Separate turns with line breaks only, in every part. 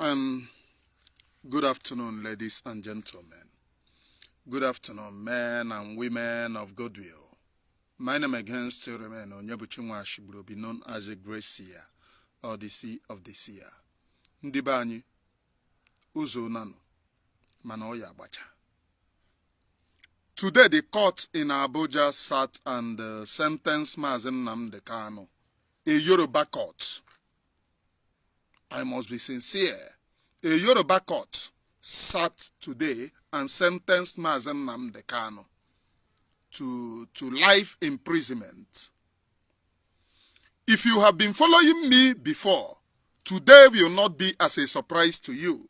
And good afternoon, ladies and gentlemen. Good afternoon, men and women of goodwill. My name again still remains Onyebuchinwa Ashiburo, be known as a Great Seer or the Sea of the Seer. Ndị be anyị, ụzọ nano, mana ọ ya agbacha. Today, the court in Abuja sat and sentenced Mazi Nnamdi Kanu, a Yoruba court. I must be sincere. A Yoruba court sat today and sentenced Mazi Nnamdi Kanu to life imprisonment. If you have been following me before, today will not be as a surprise to you.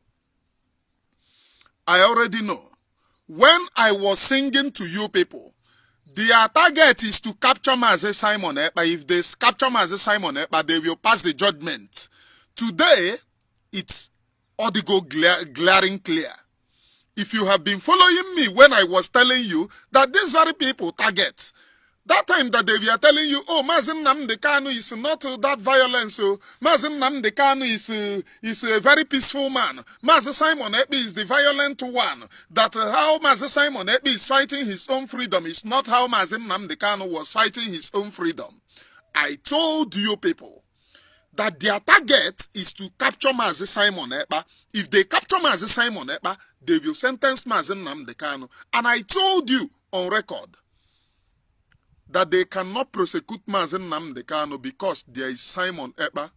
I already know. When I was singing to you people, their target is to capture Mazi Simon Ekpa. If they capture Mazi Simon Ekpa, they will pass the judgment. Today, it's audigo glaring clear. If you have been following me when I was telling you that these very people target, that time that they were telling you, oh, Mazi Nnamdi Kanu is not that violent, so Mazi Nnamdi Kanu is a very peaceful man. Mazi Simon Ekpa is the violent one. That how Mazi Simon Ekpa is fighting his own freedom is not how Mazi Nnamdi Kanu was fighting his own freedom. I told you people that their target is to capture Mazi Simon Ekpa. If they capture Mazi Simon Ekpa, they will sentence Mazi Nnamdi Kanu. And I told you on record that they cannot prosecute Mazi Nnamdi Kanu because there is Simon Ekpa.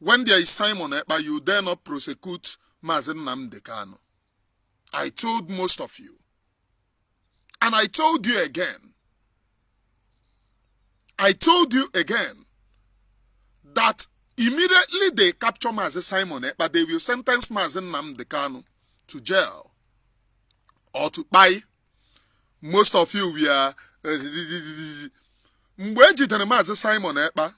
When there is Simon Ekpa, you dare not prosecute Mazi Nnamdi Kanu. I told most of you. And I told you again. I told you again that immediately they capture Mazi Simon Ekpa, they will sentence Mazi Nnamdi Kanu to jail or to buy. Most of you were Mazi Simon Ekpa,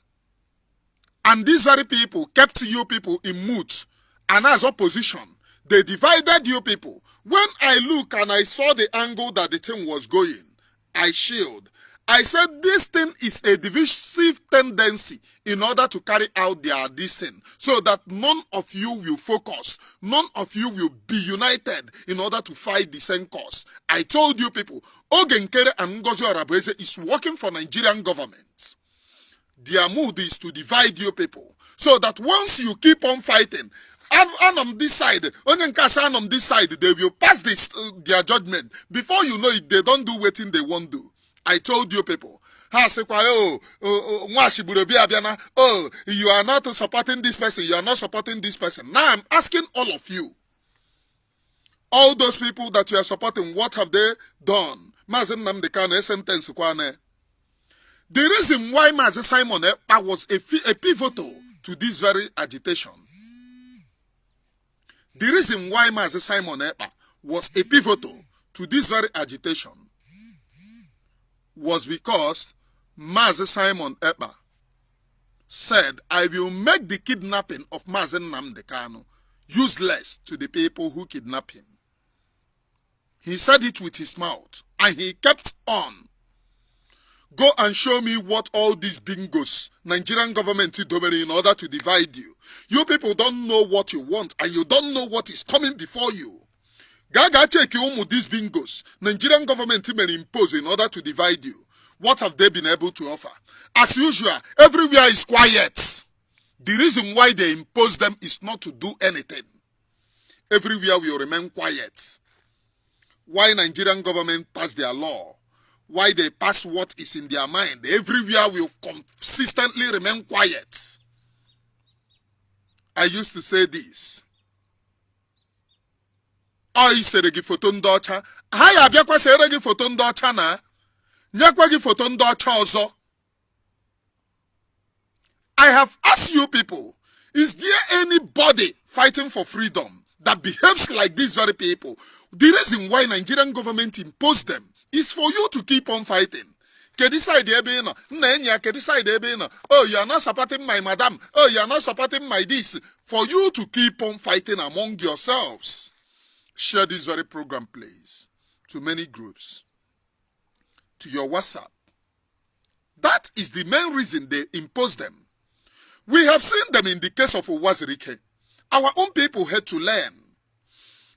and these very people kept you people in mute and as opposition. They divided you people. When I look and I saw the angle that the thing was going, I shield. I said this thing is a divisive tendency in order to carry out their this thing, so that none of you will focus, none of you will be united in order to fight the same cause. I told you people, Nkere and Ngozi Arabueze is working for Nigerian government. Their mood is to divide you people, so that once you keep on fighting, and on this side, on this side, they will pass this, their judgment. Before you know it, they don't do what they won't do. I told you people, oh, you are not supporting this person, you are not supporting this person. Now I'm asking all of you, all those people that you are supporting, what have they done? Mazi Nnamdi Kanu sentence. The reason why Mazi Simon Ekpa was a pivotal to this very agitation, the reason why Mazi Simon Ekpa was a pivotal to this very agitation was because Mazi Simon Ekpa said, I will make the kidnapping of Mazi Nnamdi Kanu useless to the people who kidnap him. He said it with his mouth, and he kept on. Go and show me what all these bingos Nigerian government is doing in order to divide you. You people don't know what you want, and you don't know what is coming before you. Gaga check these bingos Nigerian government may impose in order to divide you. What have they been able to offer? As usual, everywhere is quiet. The reason why they impose them is not to do anything. Everywhere will remain quiet. Why Nigerian government pass their law? Why they pass what is in their mind? Everywhere will consistently remain quiet. I used to say this. I said gi photo ndocha. Ha ya biakwa sere gi photo ndocha na. Nyakwa gi photo ndocha ozo. I have asked you people, is there anybody fighting for freedom that behaves like these very people? The reason why Nigerian government imposed them is for you to keep on fighting. Oh, you are not supporting my madam. Oh, you are not supporting my this. For you to keep on fighting among yourselves. Share this very program, please, to many groups, to your WhatsApp. That is the main reason they impose them. We have seen them in the case of Owazirike. Our own people had to learn.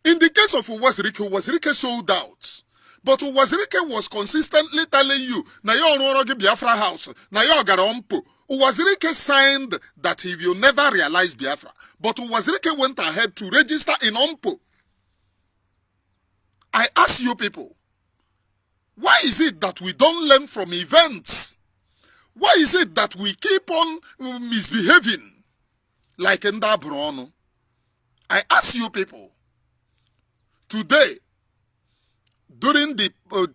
In the case of Uwazirike sold out. But Uwazirike was consistently telling you, na yo onorogi Biafra house, na yo gara ompo. Uwazirike signed that he will never realize Biafra. But Uwazirike went ahead to register in Ompo. I ask you people, why is it that we don't learn from events? Why is it that we keep on misbehaving like Nda Bruno? I ask you people, today, during the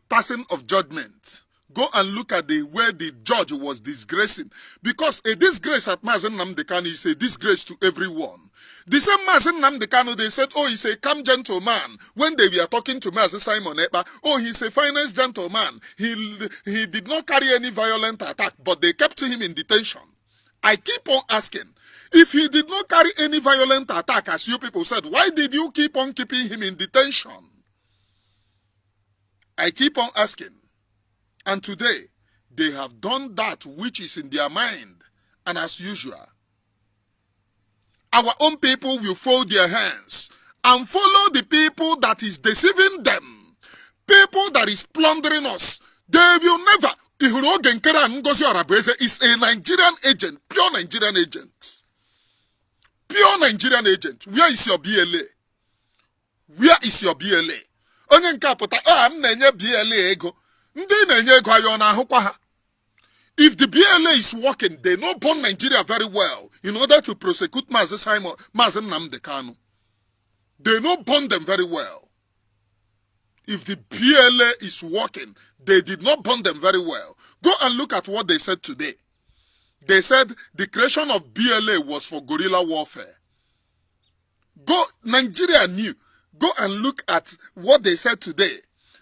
passing of judgment, go and look at the way the judge was disgracing. Because a disgrace at Mazi Nnamdi Kanu is a disgrace to everyone. The same Mazi Nnamdi Kanu, they said, oh, he's a calm gentleman. When they were talking to Mazi Simon Ekpa, oh, he's a finest gentleman. He did not carry any violent attack, but they kept him in detention. I keep on asking, if he did not carry any violent attack, as you people said, why did you keep on keeping him in detention? I keep on asking. And today, they have done that which is in their mind. And as usual, our own people will fold their hands and follow the people that is deceiving them. People that is plundering us. They will never. Nkere and Ngozi Arabueze is a Nigerian agent, pure Nigerian agent. Pure Nigerian agent. Where is your BLA? Where is your BLA? Onye nke apụta, m na-enye BLA ego. Ndị na-enye ego ayo na ahụkwa ha. If the BLA is working, they know born Nigeria very well in order to prosecute Mazi Nnamdi Kanu. They know born them very well. If the BLA is working, they did not burn them very well. Go and look at what they said today. They said the creation of BLA was for guerrilla warfare. Go, Nigeria knew. Go and look at what they said today.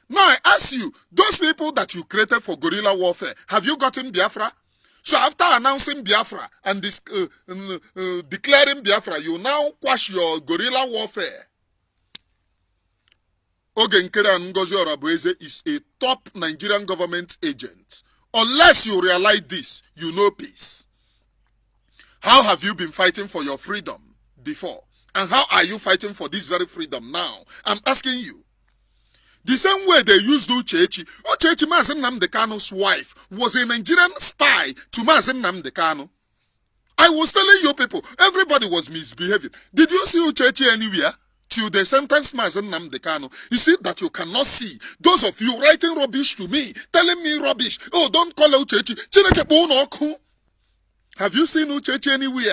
Now I ask you, those people that you created for guerrilla warfare, have you gotten Biafra? So after announcing Biafra and declaring Biafra, you now quash your guerrilla warfare. Nkere and Ngozi Arabueze is a top Nigerian government agent. Unless you realize this, you know peace. How have you been fighting for your freedom before? And how are you fighting for this very freedom now? I'm asking you. The same way they used Uchechi. Uchechi, Mazi Nnamdi Kanu's wife, was a Nigerian spy to Mazi Nnamdi Kanu. I was telling you people, everybody was misbehaving. Did you see Uchechi anywhere? Till they sentenced Mazi Nnamdi Kanu. You see that you cannot see. Those of you writing rubbish to me, telling me rubbish. Oh, don't call Uchechi. Have you seen Uchechi anywhere?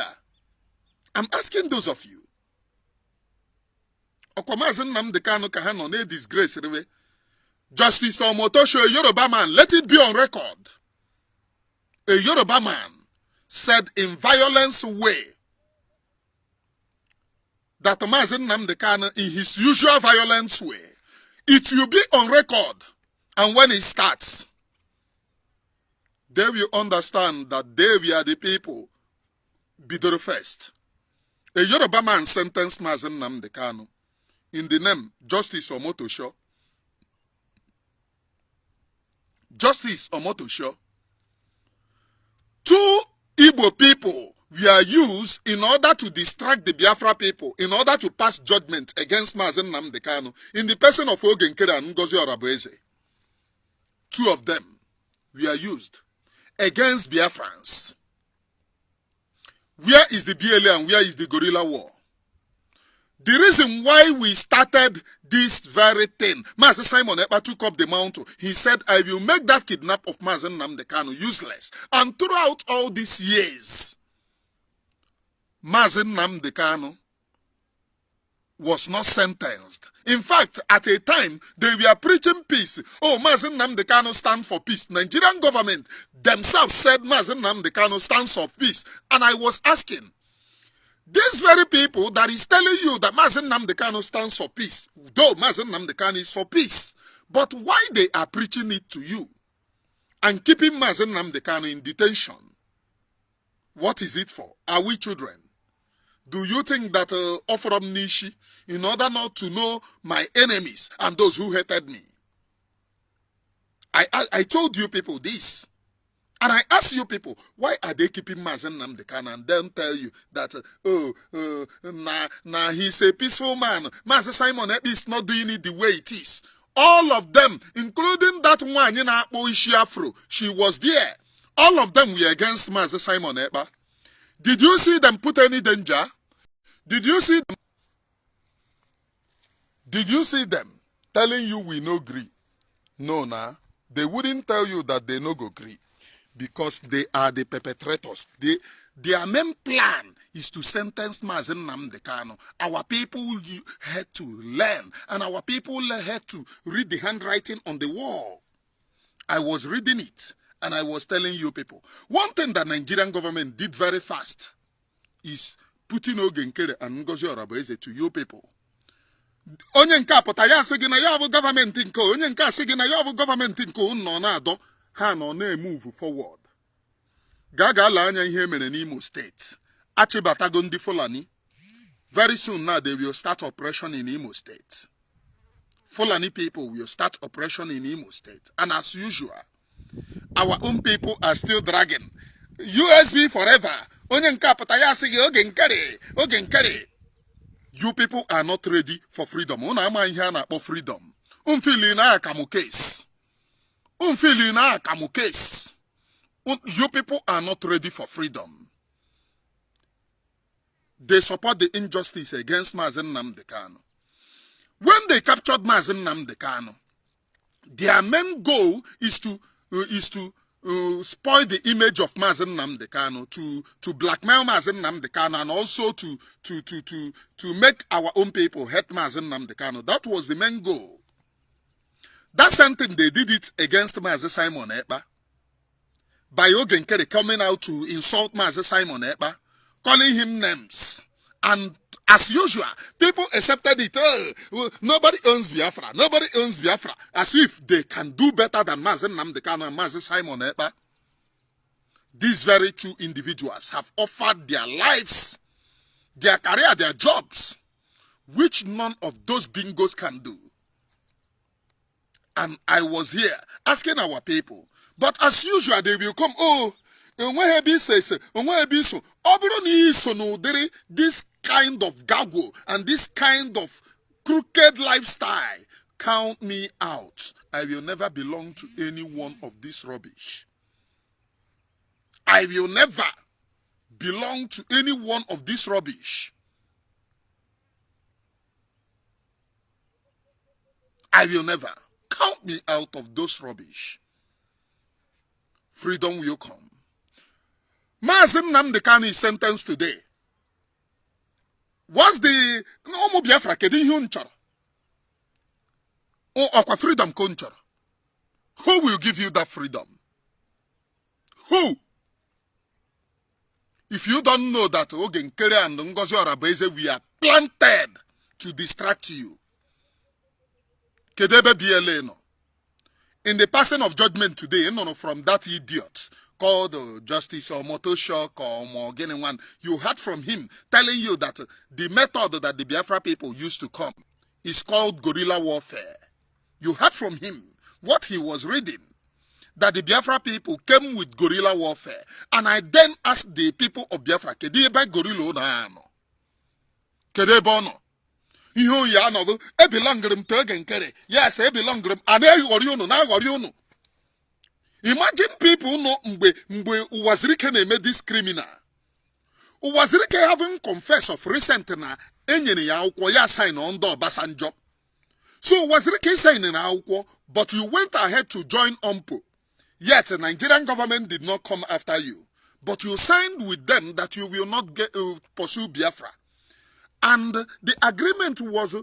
I'm asking those of you. Mazi Nnamdi Kanu kahano ne disgrace rewe. Justice Omotosho, a Yoruba man, let it be on record. A Yoruba man said in violence way that Mazi Nnamdi Kanu, in his usual violence way, it will be on record. And when it starts, they will understand that they were the people bidoro first. A Yoruba man sentenced Mazi Nnamdi Kanu in the name Justice Omotosho. Justice Omotosho. 2 Igbo people were used in order to distract the Biafra people, in order to pass judgment against Mazi Nnamdi Kanu, in the person of Nkere and Ngozi Arabueze. 2 of them were used against Biafrans. Where is the BLA and where is the guerrilla war? The reason why we started this very thing, Mazi Simon Ekpa took up the mantle. He said, I will make that kidnap of Mazi Nnamdi Kanu useless. And throughout all these years, Mazi Nnamdi Kanu was not sentenced. In fact, at a time, they were preaching peace. Oh, Mazi Nnamdi Kanu stands for peace. Nigerian government themselves said Mazi Nnamdi Kanu stands for peace. And I was asking, these very people that is telling you that Mazi Nnamdi Kanu stands for peace, though Mazi Nnamdi Kanu is for peace, but why they are preaching it to you and keeping Mazi Nnamdi Kanu in detention? What is it for? Are we children? Do you think that offer up nishi in order not to know my enemies and those who hated me? I told you people this. And I ask you people, why are they keeping Mazi Nnamdi Kanu and then tell you that, he's a peaceful man. Mazi Simon is not doing it the way it is. All of them, including that one in Ishi Afro, she was there. All of them were against Mazi Simon Ekpa. Did you see them put any danger? Did you see them? Did you see them telling you we no agree? No, nah. They wouldn't tell you that they no go agree. Because they are the perpetrators. Their main plan is to sentence Mazi Nnamdi Kanu. Our people had to learn, and our people had to read the handwriting on the wall. I was reading it, and I was telling you people. One thing that Nigerian government did very fast is putting Nkere and Ngozi Arabueze to you people. Onye nke apụta ya sị gị na ya bụ government nke onye nke asị gị na ya bụ government nke unu na adọ ha nọ na-move forward. Gaga ala anya ihe mere n'Imo State. Achịbatago ndị Fulani. Very soon now they will start operation in Imo State. Fulani people will start operation in Imo State. And as usual, our own people are still dragging. USB forever. Onye nke apụta ya sị gị oge Nkere. You people are not ready for freedom. Una ama ihe a na-akpọ freedom. Unfili na akamu case. You people are not ready for freedom. They support the injustice against Mazi Nnamdi Kanu. When they captured Mazi Nnamdi Kanu, their main goal is to spoil the image of Mazi Nnamdi Kanu, to blackmail Mazi Nnamdi Kanu, and also to make our own people hate Mazi Nnamdi Kanu. That was the main goal. That same thing they did it against Mazi Simon Ekpa. By Nkere coming out to insult Mazi Simon Ekpa, calling him names. And as usual, people accepted it. Oh, nobody owns Biafra. Nobody owns Biafra. As if they can do better than Mazi Nnamdi Kanu and Mazi Simon Ekpa. These very two individuals have offered their lives, their career, their jobs, which none of those bingos can do. And I was here asking our people. But as usual, they will come, this kind of gago and this kind of crooked lifestyle, count me out. I will never belong to any one of this rubbish. I will never belong to any one of this rubbish. I will never. Count me out of those rubbish. Freedom will come. Mazi Nnamdi Kanu is sentenced today. What's the no Biafra kedu ihe unchoro? O akwa freedom ko unchoro? Who will give you that freedom? Who? If you don't know that Nkere and Ngozi Arabueze, we are planted to distract you. Kedebe BLA no. In the passing of judgment today, from that idiot called Justice or Motoshock or Morgan, you heard from him telling you that the method that the Biafra people used to come is called guerrilla warfare. You heard from him what he was reading, that the Biafra people came with guerrilla warfare. And I then asked the people of Biafra, Kedebe guerrilla na ano? Kedebe no? Ihe ya no e belongrim to Nkere. Yes, e belongrim. And na. Imagine people no mgbe Uwazirike na-eme this criminal. Uwazirike having confessed of recent na enyere ya akwụkwọ ya sign on the Obasanjo. So Uwazirike sign na akwụkwọ, but you went ahead to join UMPO. Yet the Nigerian government did not come after you. But you signed with them that you will not pursue Biafra. And the agreement was,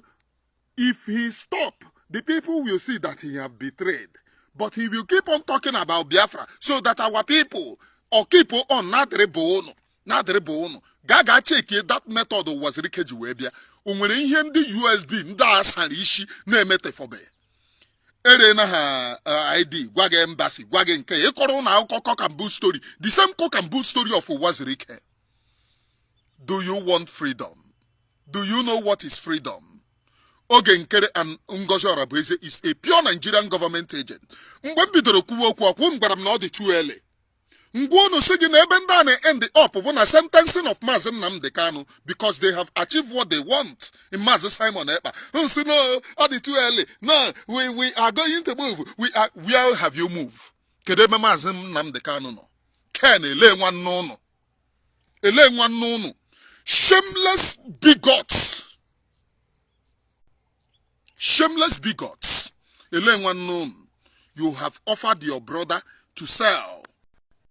if he stops, the people will see that he has betrayed. But he will keep on talking about Biafra, so that our people, or keep on nadrebono. Gaga check that method was Rikeji Webia. Unwere ihe ndị USB ndị asara ishi na-emete fobe. Ere na ha ID, gwage embassy, gwage nke. Ekoro na cock and bull story. The same cock and bull story of Uwazirike. Do you want freedom? Do you know what is freedom? Nkere and Ngozi Arabueze is a pure Nigerian government agent. Mgbe m bidoro kwuo okwu gwara m na ọ dị too early. Ngwono sige na ebe ndị a na-end up bụ na sentencing of Mazi Nnamdi Kanu because they have achieved what they want in Mazi Simon Ekpa. So no, all the too early. No, we are going to move. Where have you moved? Kedeme Mazi Nnamdi Kanu no. Ken ele nwan no. Ele nwan no. Shameless bigots. Shameless bigots. Ele nwan no. You have offered your brother to sell.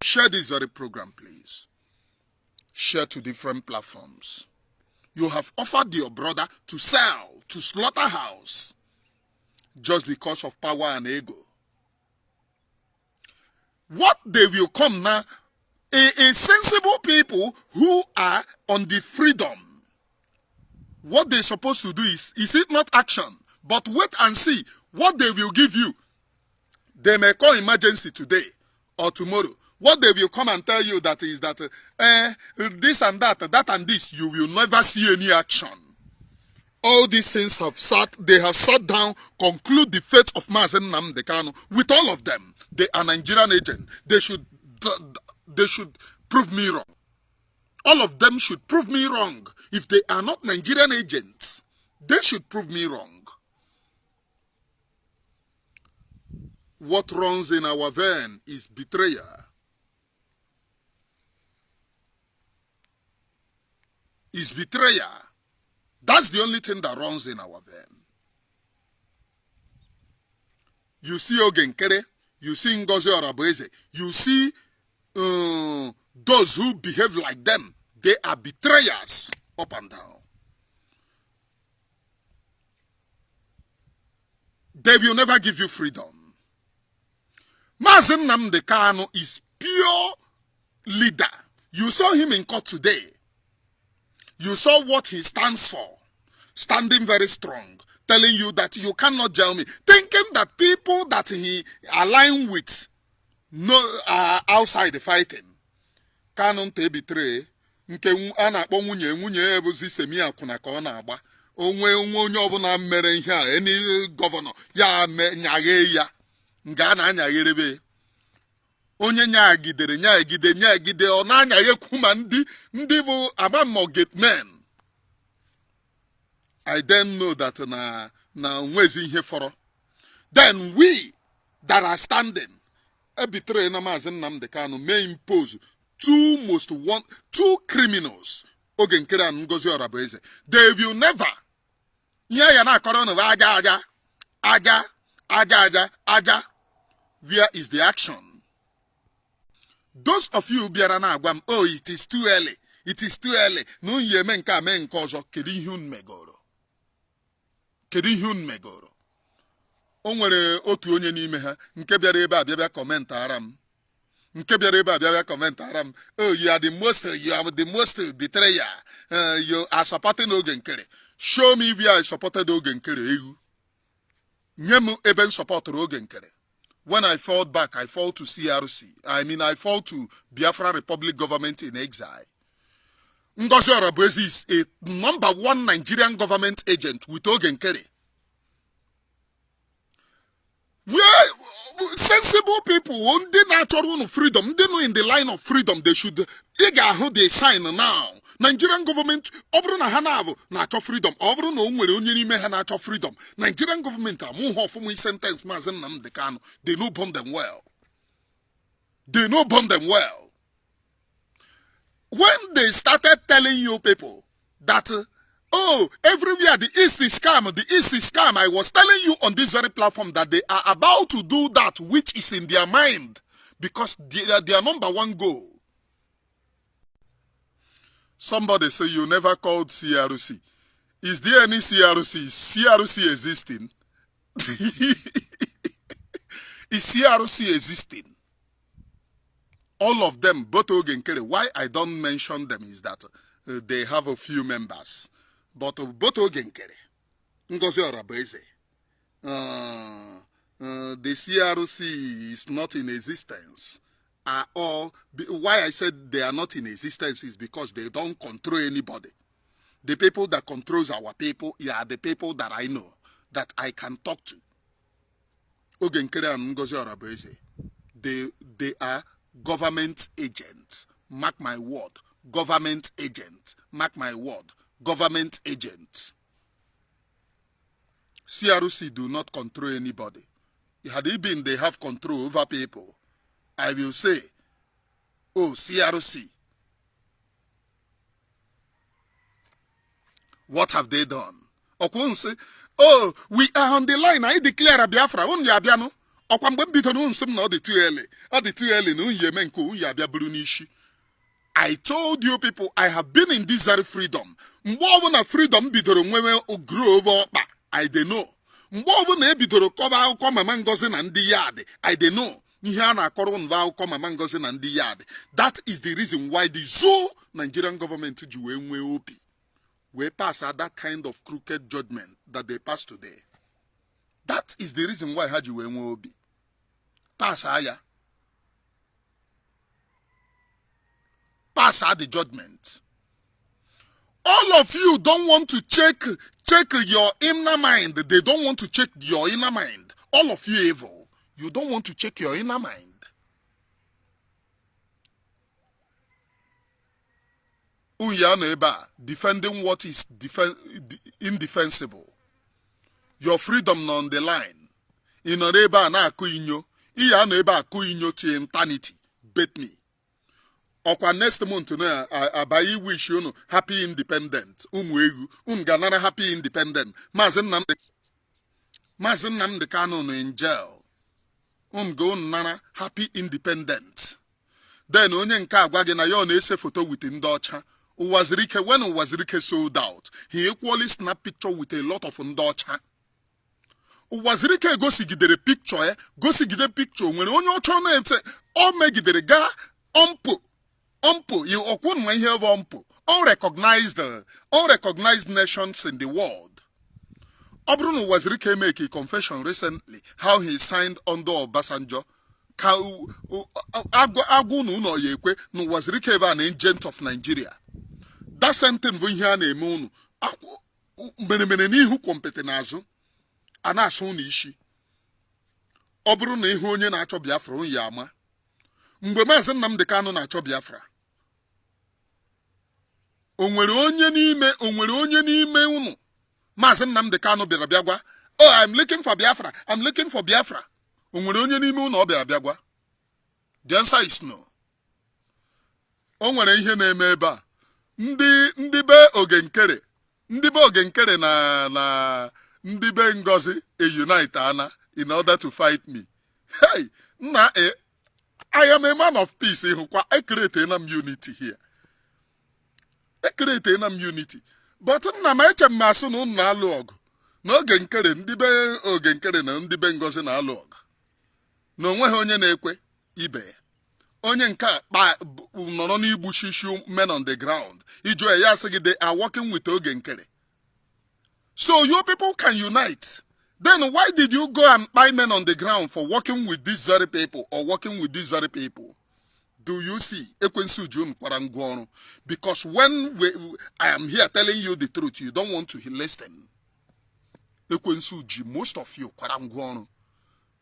Share this very program, please. Share to different platforms. You have offered your brother to sell to slaughterhouse just because of power and ego. What they will come now, a sensible people who are on the freedom, what they're supposed to do is it not action, but wait and see what they will give you. They may call emergency today or tomorrow. What they will come and tell you that is that this and that and this, you will never see any action. All these things they have sat down, conclude the fate of Mazi Nnamdi Kanu with all of them. They are Nigerian agents. They should prove me wrong. All of them should prove me wrong. If they are not Nigerian agents, they should prove me wrong. What runs in our vein is betrayal. Is betrayal. That's the only thing that runs in our vein. You see Nkere, you see Ngozi Arabueze, you see those who behave like them. They are betrayers up and down. They will never give you freedom. Mazi Nnamdi Kanu is pure leader. You saw him in court today. You saw what he stands for. Standing very strong. Telling you that you cannot jail me. Thinking that people that he align with are outside the fighting. Kanu te betray. Nke ana akpọ nwunye ebuzi semi akuna ka ọ na-agba. Onwe onye ọbụla mere ihe a, any governor ya nyaghe ya. Nga na-anyagherebe. Onye nyagide ọ na-anyaghe kuma ndị bụ abamogate men. I then know that na nwezi ihe fọrọ. Then we that are standing, betray na Mazi Nnamdi Kanu may impose two criminals, Oge Nkere and Ngozi Arabueze. They will never. Ya na akọrọ no aja. Where is the action? Those of you biara na agwa m, oh, it is too early. It is too early. No yeme nke ame nke ọzọ. Kedu ihe unu megoro? O nwere otu onye n'ime ha nke bịara ebe a bịa comment aram. Oh, you are the most betrayer. You are supporting Oge Nkere. Show me where I supported Oge Nkere. Nyemu eben supported Oge Nkere. When I fought back, I fought to CRC. I fought to Biafra Republic government in exile. Ngozi Arabueze is a #1 Nigerian government agent with Oge Nkere. Where sensible people, ndị na-achọrọ freedom, ndị nọ in the line of freedom, they should, ị ga-ahụ they sign now. Nigerian government, ọ bụrụ na ha na-achọ freedom, ọ bụrụ na o nwere onye n'ime ha na-achọ freedom, Nigerian government amụ ha ọfụma sentence Mazi Nnamdi Kanu, they no bomb them well. When they started telling you people that, oh, everywhere the East is scam, I was telling you on this very platform that they are about to do that which is in their mind because they are their #1 goal. Somebody say you never called CRC. Is there any CRC? Is CRC existing? Is CRC existing? All of them, both Oge Nkere. Why I don't mention them is that they have a few members. But both Oge Nkere, Ngozi Arabueze, the CRC is not in existence. Why I said they are not in existence is because they don't control anybody. The people that controls our people are the people that I know, that I can talk to. Oge Nkere and Ngozi Arabueze, they are government agent. Mark my word. Government agent. Mark my word. Government agent. CRC do not control anybody. Had it been they have control over people, I will say, oh, CRC, what have they done? Okun say, oh, we are on the line. I declare a Biafra. On Yabiano. Okwam bito no nsem na odi too early. Odi too early no yemen ko Yabia Brunishi. I told you people, I have been in this very freedom. Mbo na freedom bidoro nwewe grow over. I dey know. Mbo na bidoro koba akọ mama Ngozi na ndi yard. I dey know. Ihe a na-akọrọ nva akọ mama Ngozi na ndi yard. That is the reason why the zoo Nigerian government ji we nwe opi. We pass that kind of crooked judgment that they pass today. That is the reason why Haji we obi. Pass aya. Pass the judgment. All of you don't want to check your inner mind. They don't want to check your inner mind. All of you evil. You don't want to check your inner mind. Defending what is indefensible. Your freedom on the line. In a neighbor na kuinyo. Iya neighbor kuinyo to eternity. Bet me. Okwa next month na abayi wish you know happy independent. Ganana happy independent. Mazi Nnamdi Kanu no in jail. Go nana happy independent. Then onye nke agwa gị na ya na-ese photo with ndị ọcha. Uwazirike, when Uwazirike sold out, he equally snapped picture with a lot of ndị ọcha. Uwazirike gosigidere picture, gosigide picture when onye ọcha na-ete o megidere ga ompo you okwun ma ihe of ompo unrecognized nations in the world. Obrun Uwazirike make a confession recently how he signed under Obasanjo. Agunu no yekwe no Uwazirike an agent of Nigeria. That sentence when here na eme mene n'ihu kompete n'azụ a na-asụ n'ishi. Ọ bụrụ na ihe onye na-achọ Biafra onye ama. Mgbe Mazi Nnamdi Kanu na-achọ Biafra. O nwere onye n'ime unu. Mazi Nnamdi Kanu bịara bịagwa. Oh, I'm looking for Biafra. I'm looking for Biafra. O nwere onye n'ime unu ọ bịara bịagwa. The answer is no. O nwere ihe na-eme ebe a. Ndị be oge Nkere na ndị be Ngozi unite ana in order to fight me. Hey, I am a man of peace. I create an unity here. I create an unity. But na ma eche mmaso no na alụ ọgụ. Na oge Nkere ndị be oge Nkere na ndị be Ngozi na alụ ọgụ. Na onwe ha onye na-ekwe ibe ya. Onye nke nọrọ n'igbu shishu men on the ground. Ijue ya sị gị they are working with oge Nkere. So your people can unite. Then why did you go and buy men on the ground for working with these very people or working with these very people? Do you see? Because when I am here telling you the truth, you don't want to listen. Most of you.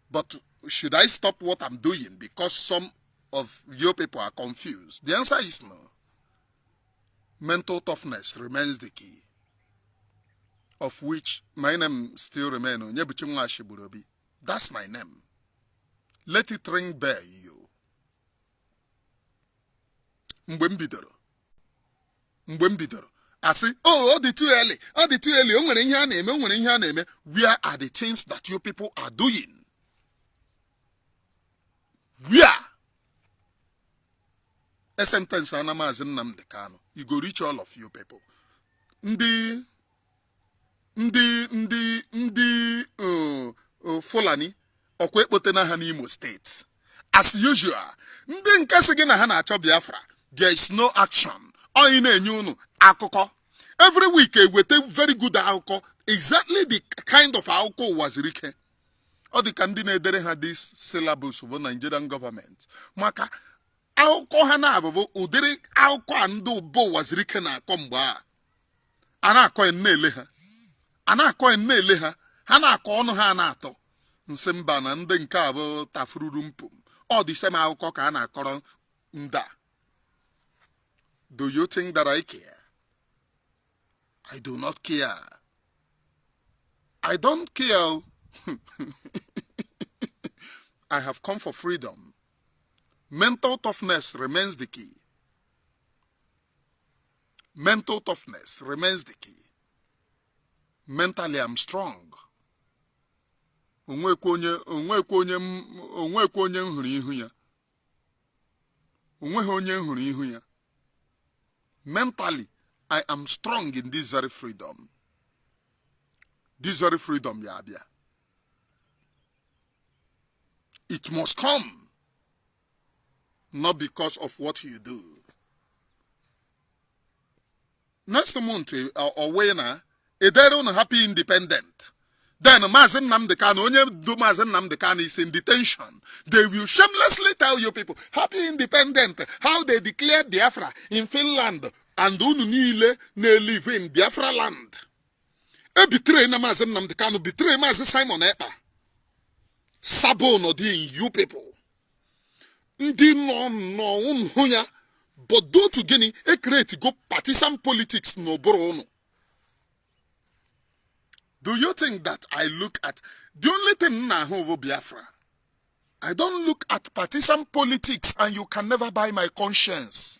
But should I stop what I'm doing because some of your people are confused? The answer is no. Mental toughness remains the key. Of which my name still remains. That's my name. Let it ring bell you. Mgbe m bidoro. I say, oh, all the too early. Where are the things that you people are doing? Where? A sentence na Mazi Nnamdi Kanu. You go reach all of you people. Ndị Fulani ọkwa ekpote na ha n'Imo State. As usual, ndị nke sị gị na ha na-achọ Biafra, there is no action. Onye na-enye unu akụkọ. Every week eweta very good akụkọ. Exactly the kind of akụkọ Uwazirike. Ọ dị ka ndị na-edere ha this syllabus of Nigerian government. Maka akụkọ ha na-abụbụ ụdịrị akụkọ a ndị ụbọ Uwazirike na-akọ mgbe a. A na-akọ na-ele ha. Ha na-akọ ọnụ ha na-atọ. Nsị mba na ndị nke abụ tafururu mpụ. All the same akụkọ ka a na-akọrọ nda. Do you think that I care? I do not care. I don't care. I have come for freedom. Mental toughness remains the key. Mental toughness remains the key. Mentally, I'm strong. Onwekwe onye nhụrụ ihu ya. Onweghị onye nhụrụ ihu ya. Mentally, I am strong in this very freedom. This very freedom, Yabia. It must come, not because of what you do. Next month, or when they don't happy independent. Then Mazi Nnamdi Kanu, onye do Mazi Nnamdi Kanu is in detention. They will shamelessly tell you people, happy independent, how they declared Biafra in Finland, and unu niile na live in Biafra land. E betray na Mazi Nnamdi Kanu, betray Mazi Simon Ekpa. Sabo no di you people. Ndi no unhu ya, but do to gini, e create go partisan politics no boro. Do you think that I look at the only thing na over Biafra? I don't look at partisan politics, and you can never buy my conscience.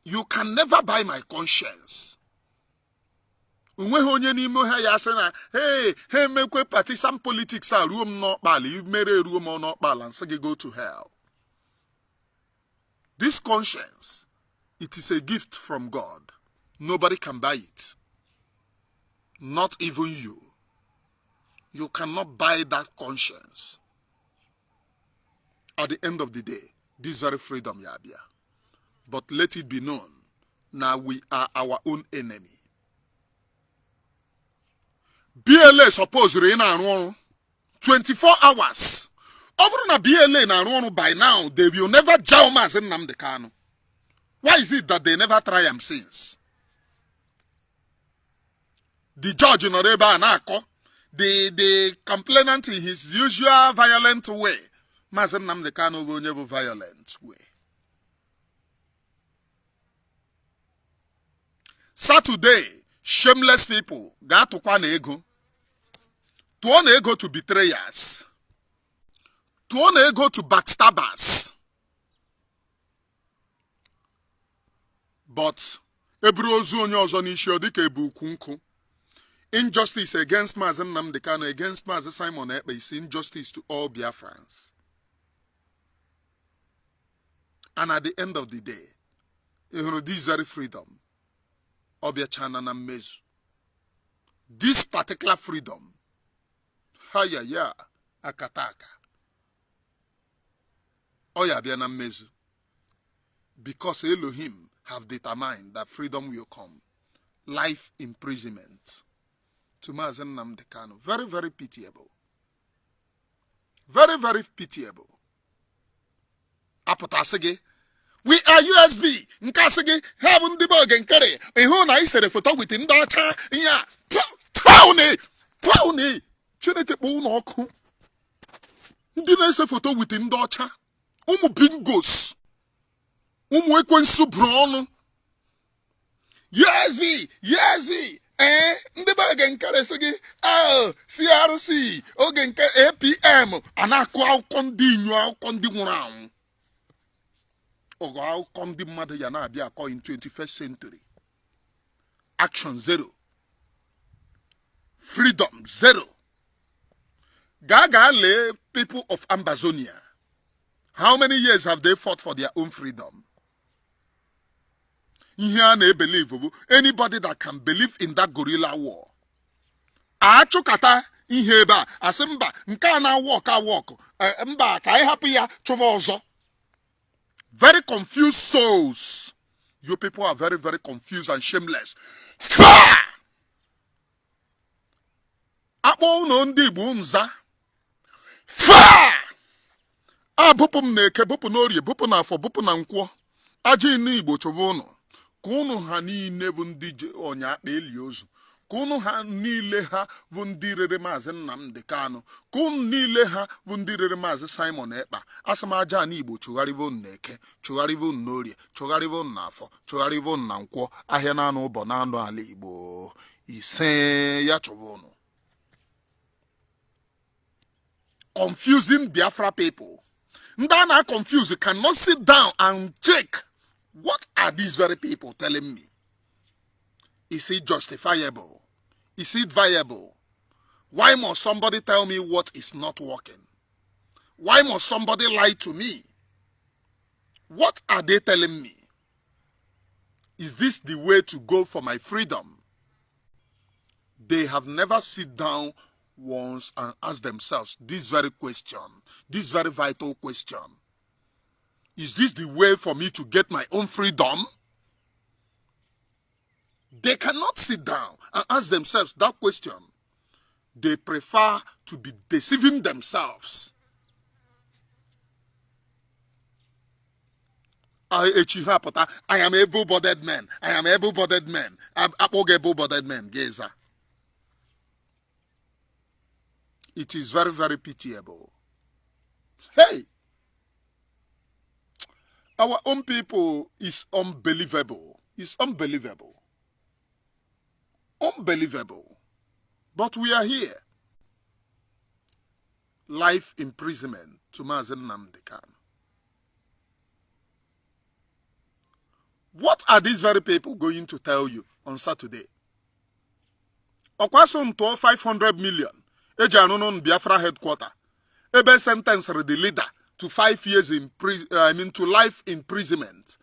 You can never buy my conscience. Hey, make partisan politics are room not bali, you made a room or not balance, and go to hell. This conscience, it is a gift from God. Nobody can buy it. Not even you. You cannot buy that conscience. At the end of the day, this very freedom, Yabia. But let it be known, now we are our own enemy. BLA suppose rain and 24 hours. Over na BLA na by now, they will never jail Mazi Nnamdi Kanu. Why is it that they never try him since? The judge in Oreba Anako, the complainant in his usual violent way, Mazi Nnamdi Kanu go never violent way. Saturday, shameless people got to kwan ego. To one ego to betrayers. To one ego to backstabbers. But ebrozu onye ọzọ n'isi ọ dịka ebu ukwu. Injustice against Mazi Nnamdi Kanu, against Mazi Simon Ekpa is injustice to all Biafrans. And at the end of the day, this very freedom, Obiachana na Mezu. This particular freedom, Hayaya Akataka, Oyabiana Mezu. Because Elohim have determined that freedom will come. Life imprisonment. To Mazi Nnamdi Kanu. Very, very pitiable. Very, very pitiable. Apotasege. We are USB. Nkasege. Have debug Nkere. Ehona I said a photo with Ndacha. Yeah. Tauni. Chineke Bonoku. Didn't say photo with Ndacha. Bingos. Ekwensu Brown. USB. Ndebag Nkere sege. CRC. Ogenke APM. Anako au kondi nwuram. Ogo au kondi mother yana bia ko in 21st century. Action zero. Freedom zero. Gaga le people of Amazonia. How many years have they fought for their own freedom? Anybody that can believe in that guerrilla war. Achukata iheba asimba nkana walk. Mba kai happy ya chovozo. Very confused souls. You people are very, very confused and shameless. Apo no ndi bunza. Bupum neke, bupu norie, bupu na afo, bupu na nkwo. Aji ni Igbo chovono. Kunu hani nevu ndije onya eli ozu. Kunu ha niile ha bụ ndị rere Mazi Nnamdi Kanu. Kunu niile ha bụ ndị rere Mazi Simon Ekpa. Asamaja na Igbo chụgharịvo n'Eke, chụgharịvo n'Orie, chụgharịvo n'Afọ, chụgharịvo na Nkwọ, ahịa na-anụ ụbọ na-anụ ala Igbo. Ise ya chụvụnụ. Confusing Biafra people. Ndana confused cannot sit down and check. What are these very people telling me? Is it justifiable? Is it viable? Why must somebody tell me what is not working? Why must somebody lie to me? What are they telling me? Is this the way to go for my freedom? They have never sit down once and ask themselves this very question, this very vital question. Is this the way for me to get my own freedom? They cannot sit down and ask themselves that question. They prefer to be deceiving themselves. I am able-bodied man. I am able-bodied man. I'm able-bodied man. Geza. It is very, very pitiable. Hey! Our own people is unbelievable. It's unbelievable. Unbelievable. But we are here. Life imprisonment to Mazi Nnamdi Kanu. What are these very people going to tell you on Saturday? Okwasum to 500 million. Ejanunon Biafra headquarter. Ebe sentenced the leader to 5 years to life imprisonment.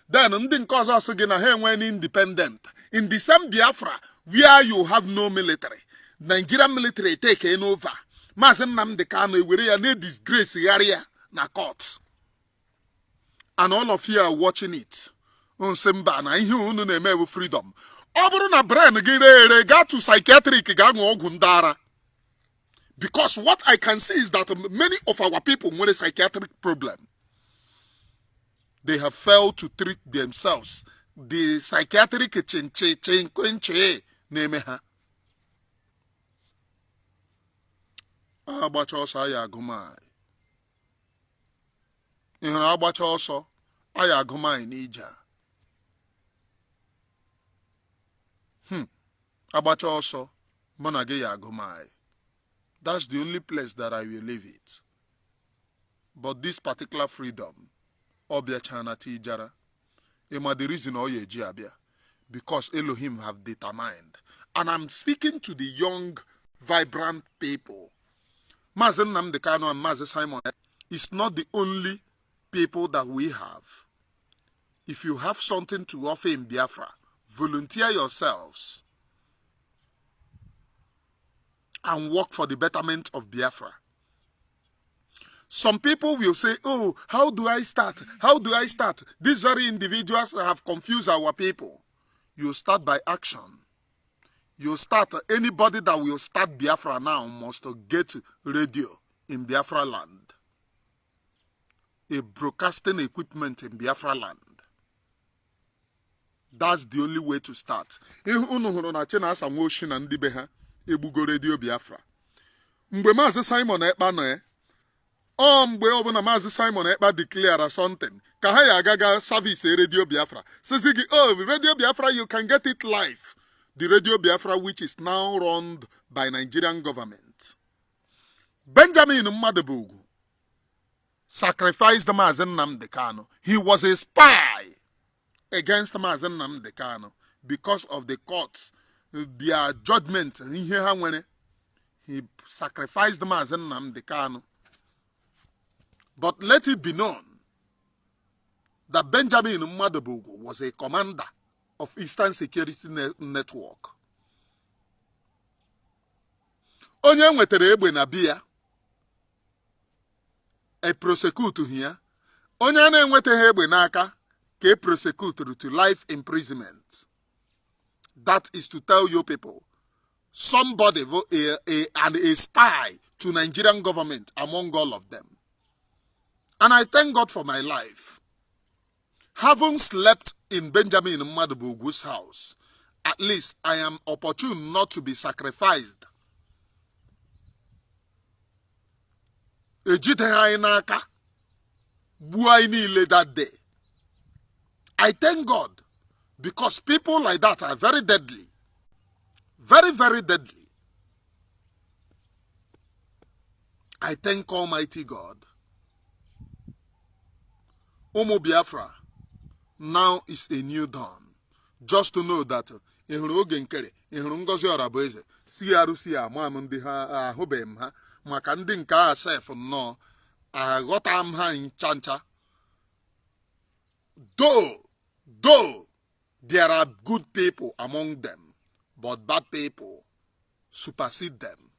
Then ndin cause us again when independent. In the same Biafra, where you have no military, Nigerian military taken over. Mazi Nnamdi Kanu were a disgrace area na courts. And all of you are watching it. Unsemba na ihe unu na-eme freedom. Ọ bụrụ na brain gị rere ga to psychiatric ga ṅụọ ọgwụ ndara. Because what I can see is that many of our people with a psychiatric problem, they have failed to treat themselves. The psychiatric chenche name ha. Agbacha ọsọ aya agụmai. Ihe na agbacha ọsọ aya agụmai n'ija. Agbacha ọsọ mụ na gị ya agụmai. That's the only place that I will leave it. But this particular freedom, Obia Chana Tijara, the reason Oye Jiabia, because Elohim have determined. And I'm speaking to the young, vibrant people. Mazi Nnamdi Kanu and Mazi Simon is not the only people that we have. If you have something to offer in Biafra, volunteer yourselves and work for the betterment of Biafra. Some people will say, oh, how do I start? How do I start? These very individuals have confused our people. You start by action. You start, anybody that will start Biafra now must get radio in Biafra land. A broadcasting equipment in Biafra land. That's the only way to start. Ebugo radio Biafra. Mgbe Mazi Simon Ekpa no mgbe ọbụna Mazi Simon Ekpa declare something ka ha ya agaga service radio Biafra. Says radio Biafra, you can get it live. The radio Biafra which is now run by Nigerian government. Benjamin Mmadebugu sacrificed Mazi Nnamdi Kanu. He was a spy against Mazi Nnamdi Kanu because of the courts. Their judgment, he sacrificed Mazi Nnamdi Kanu. But let it be known that Benjamin Mmadebugu was a commander of Eastern Security Network. Onye nwetere egbe na biya, a prosecute here. Onye na-enweteghị egbe n'aka, ka a prosecute to life imprisonment. That is to tell you people, somebody and a spy to Nigerian government among all of them. And I thank God for my life. Having slept in Benjamin Mmadebugu's house, at least I am opportune not to be sacrificed. That day. I thank God because people like that are very deadly. Very, very deadly. I thank Almighty God. Umu Biafra, now is a new dawn. Just to know that Nkere, Ngozi Arabueze, CRC amam ndị ha ahụbeghị m ha maka ndị nke a sef nnọọ aghọta m ha ncha. Though there are good people among them, but bad people supersede them.